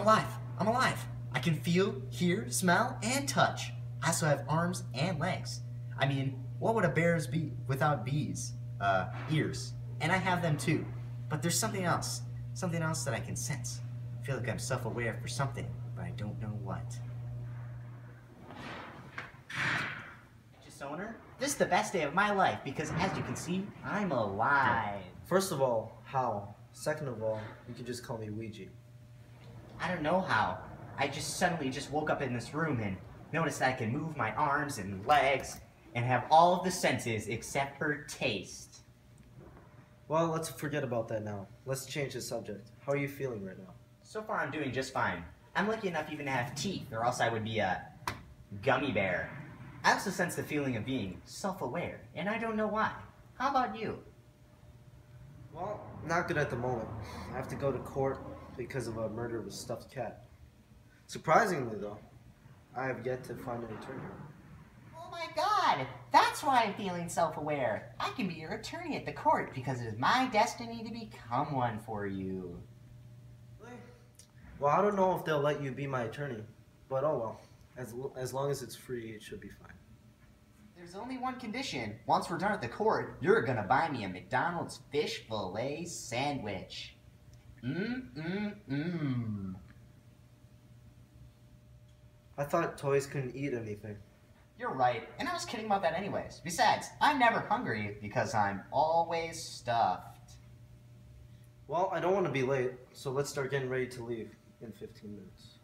alive. I'm alive. I can feel, hear, smell, and touch. I also have arms and legs. I mean, what would a bear's be without bees? Ears. And I have them too. But there's something else. Something else that I can sense. I feel like I'm self-aware for something, but I don't know what. Just owner, this is the best day of my life because, as you can see, I'm alive. First of all, how? Second of all, you can just call me Ouija. I don't know how. I just suddenly woke up in this room and noticed that I can move my arms and legs and have all of the senses except for taste. Well, let's forget about that now. Let's change the subject. How are you feeling right now? So far, I'm doing just fine. I'm lucky enough even to have teeth, or else I would be a gummy bear. I also sense the feeling of being self-aware, and I don't know why. How about you? Well, not good at the moment. I have to go to court because of a murder of a stuffed cat. Surprisingly, though, I have yet to find an attorney. Oh my God! That's why I'm feeling self-aware. I can be your attorney at the court because it is my destiny to become one for you. Well, I don't know if they'll let you be my attorney, but oh well. As long as it's free, it should be fine. There's only one condition. Once we're done at the court, you're gonna buy me a McDonald's fish fillet sandwich. I thought toys couldn't eat anything. You're right, and I was kidding about that anyways. Besides, I'm never hungry because I'm always stuffed. Well, I don't want to be late, so let's start getting ready to leave in 15 minutes.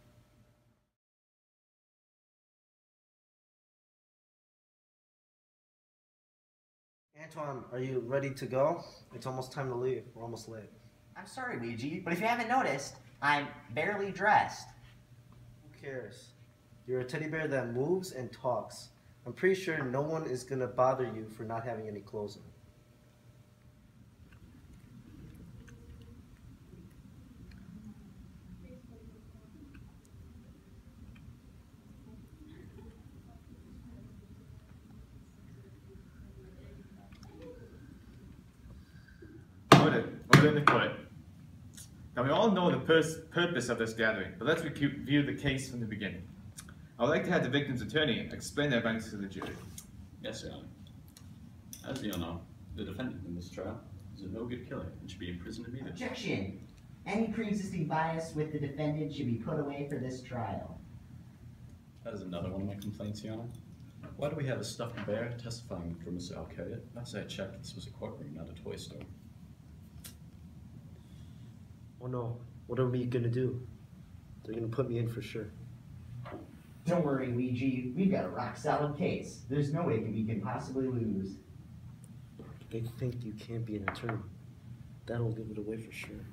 Antoine, are you ready to go? It's almost time to leave. We're almost late. I'm sorry, Ouija, but if you haven't noticed, I'm barely dressed. Who cares? You're a teddy bear that moves and talks. I'm pretty sure no one is going to bother you for not having any clothes on. Got it. Now we all know the purpose of this gathering, but let's review the case from the beginning. I would like to have the victim's attorney explain their events to the jury. Yes, Your Honor. As you all know, the defendant in this trial is a no-good killer and should be imprisoned immediately. Objection! Any pre-existing bias with the defendant should be put away for this trial. That is another one of my complaints, Your Honor. Why do we have a stuffed bear testifying for Mr. Alcoya? Last I checked, this was a courtroom, not a toy store. Oh no, what are we gonna do? They're gonna put me in for sure. Don't worry, Ouija. We've got a rock-solid case. There's no way we can possibly lose. They think you can't be an attorney. That'll give it away for sure.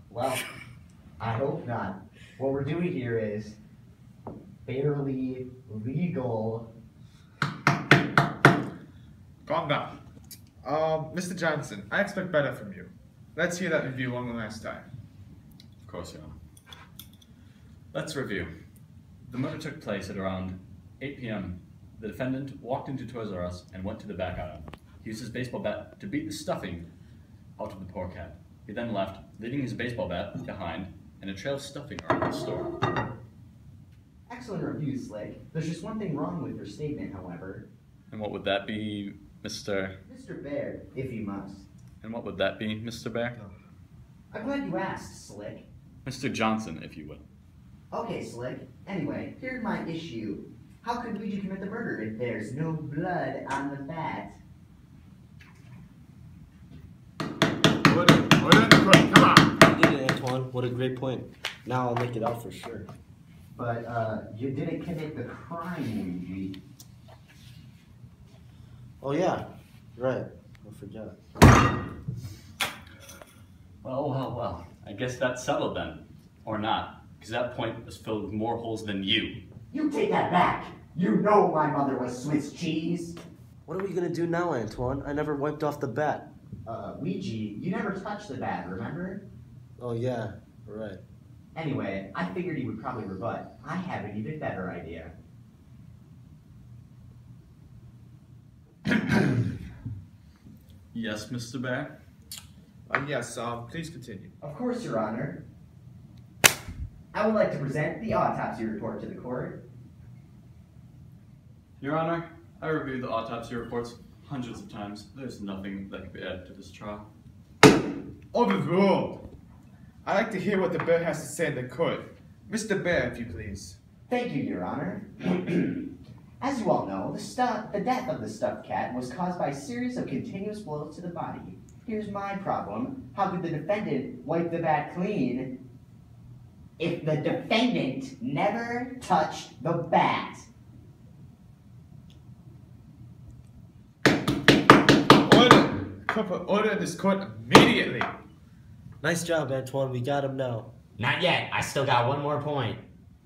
Well, I hope not. What we're doing here is barely legal. Calm down. Mr. Johnson, I expect better from you. Let's hear that review one last time. Of course, Your Honor. Let's review. The murder took place at around 8 p.m. The defendant walked into Toys R Us and went to the back aisle. He used his baseball bat to beat the stuffing out of the poor cat. He then left, leaving his baseball bat behind and a trail of stuffing around the store. Excellent review, Slick. There's just one thing wrong with your statement, however. And what would that be, Mr. Bear, if you must. And what would that be, Mr. Bear? I'm glad you asked, Slick. Mr. Johnson, if you will. Okay, Slick. Anyway, here's my issue. How could Ouija commit the murder if there's no blood on the bat? Come on. You did it, Antoine. What a great point. Now I'll make it out for sure. But, you didn't commit the crime, Ouija. Oh yeah, right. I forgot. Well. I guess that's settled then. Or not. Because that point was filled with more holes than you. You take that back! You know my mother was Swiss cheese! What are we gonna do now, Antoine? I never wiped off the bat. Ouija, you never touched the bat, remember? Oh yeah, right. Anyway, I figured he would probably rebut. I have an even better idea. Yes, Mr. Bear? Yes, please continue. Of course, Your Honor. I would like to present the autopsy report to the court. Your Honor, I reviewed the autopsy reports hundreds of times. There's nothing that can be added to this trial. Overruled. I'd like to hear what the bear has to say in the court. Mr. Bear, if you please. Thank you, Your Honor. As you all know, the death of the stuffed cat was caused by a series of continuous blows to the body. Here's my problem. How could the defendant wipe the bat clean if the defendant never touched the bat? Order! Corporal, order in this court immediately. Nice job, Antoine. We got him now. Not yet. I still got one more point.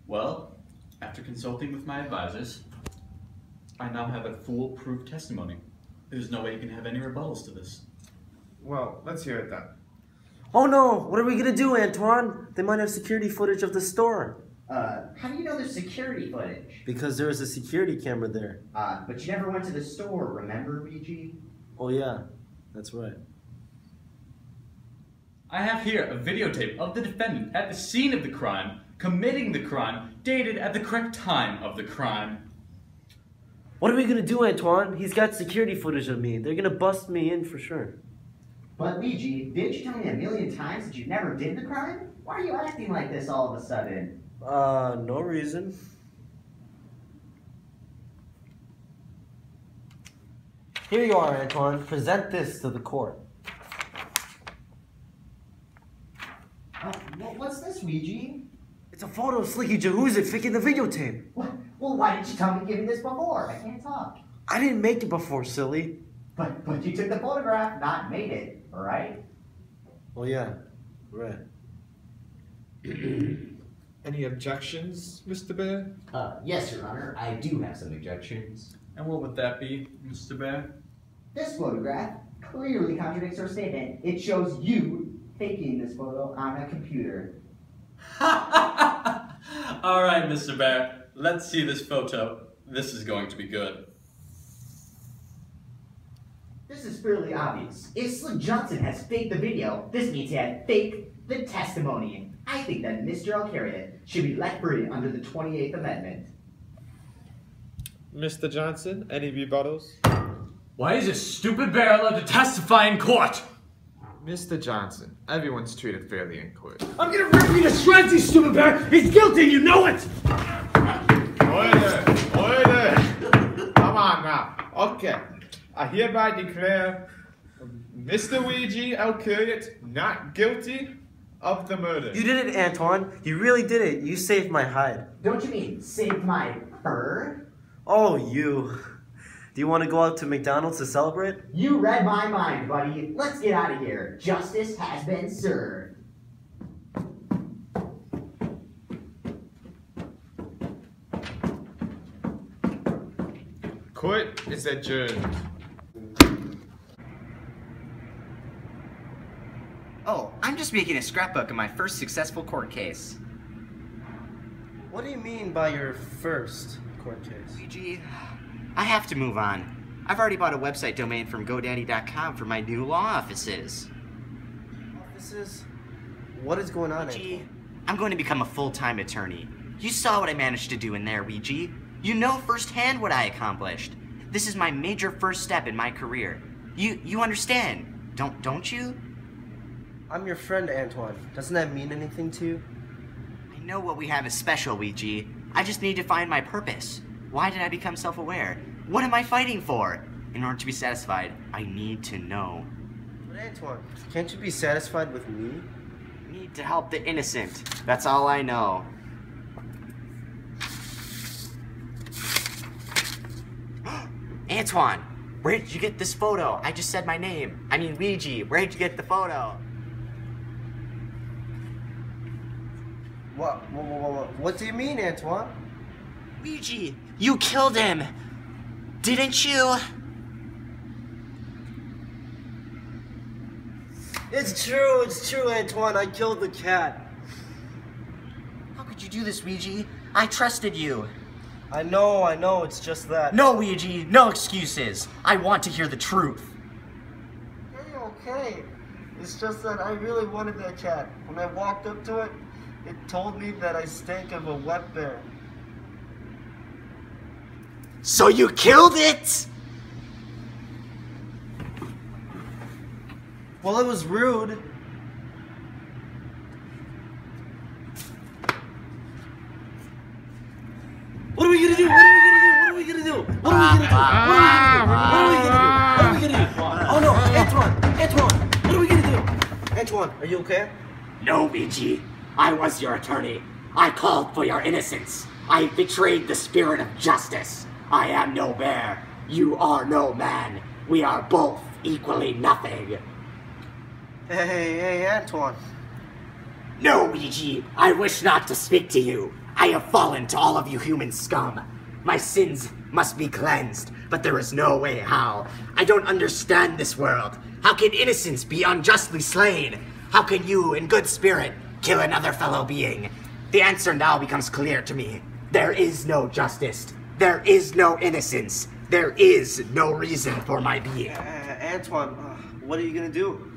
Well, after consulting with my advisors, I now have a foolproof testimony. There's no way you can have any rebuttals to this. Well, let's hear it then. Oh no! What are we gonna do, Antoine? They might have security footage of the store. How do you know there's security footage? Because there was a security camera there. But you never went to the store, remember, BG? Oh yeah, that's right. I have here a videotape of the defendant at the scene of the crime, committing the crime, dated at the correct time of the crime. What are we gonna do, Antoine? He's got security footage of me. They're gonna bust me in for sure. But Luigi, didn't you tell me a million times that you never did the crime? Why are you acting like this all of a sudden? No reason. Here you are, Antoine. Present this to the court. What's this, Luigi? It's a photo of Slicky Jahoozic faking the videotape. Well, why didn't you tell me this before? I can't talk. I didn't make it before, silly. But you took the photograph, not made it, right? Oh yeah, right. Any objections, Mr. Bear? Yes, Your Honor. I do have some objections. And what would that be, Mr. Bear? This photograph clearly contradicts her statement. It shows you faking this photo on a computer. All right, Mr. Bear, let's see this photo. This is going to be good. This is fairly obvious. If Slick Johnson has faked the video, this means he had faked the testimony. I think that Mr. Alcaria should be let free under the 28th Amendment. Mr. Johnson, any rebuttals? Why is this stupid bear allowed to testify in court? Mr. Johnson, everyone's treated fairly in court. I'm gonna rip you to shreds, you stupid bear! He's guilty and you know it! Order! Order! Come on now. Okay. I hereby declare Mr. Luigi Alcuriat not guilty of the murder. You did it, Antoine. You really did it. You saved my hide. Don't you mean saved my fur? Oh, you. Do you want to go out to McDonald's to celebrate? You read my mind, buddy. Let's get out of here. Justice has been served. Court is adjourned. Oh, I'm just making a scrapbook of my first successful court case. What do you mean by your first court case? Luigi, I have to move on. I've already bought a website domain from GoDaddy.com for my new law offices. Offices? What is going on, Luigi, Antoine? I'm going to become a full-time attorney. You saw what I managed to do in there, Luigi. You know firsthand what I accomplished. This is my major first step in my career. You understand, don't you? I'm your friend, Antoine. Doesn't that mean anything to you? I know what we have is special, Luigi. I just need to find my purpose. Why did I become self-aware? What am I fighting for? In order to be satisfied, I need to know. But Antoine, can't you be satisfied with me? I need to help the innocent. That's all I know. Antoine, where did you get this photo? I just said my name. I mean, Luigi, where did you get the photo? What do you mean, Antoine? Luigi, you killed him! Didn't you? It's true, Antoine. I killed the cat. How could you do this, Luigi? I trusted you. I know, it's just that. No, Luigi, no excuses. I want to hear the truth. Okay. It's just that I really wanted that cat. When I walked up to it, It told me that I stank of a wet bear. So you killed it? Well, it was rude. What are we gonna do? What are we gonna do? What are we gonna do? What are we gonna do? What are we gonna do? What are we gonna do? What are we gonna do? Oh no, Antoine! What are we gonna do? Antoine, are you okay? No, BG. I was your attorney. I called for your innocence. I betrayed the spirit of justice. I am no bear. You are no man. We are both equally nothing. Hey, Antoine. No, BG. I wish not to speak to you. I have fallen to all of you human scum. My sins must be cleansed, but there is no way how. I don't understand this world. How can innocence be unjustly slain? How can you, in good spirit, kill another fellow being? The answer now becomes clear to me. There is no justice. There is no innocence. There is no reason for my being. Antoine, what are you gonna do?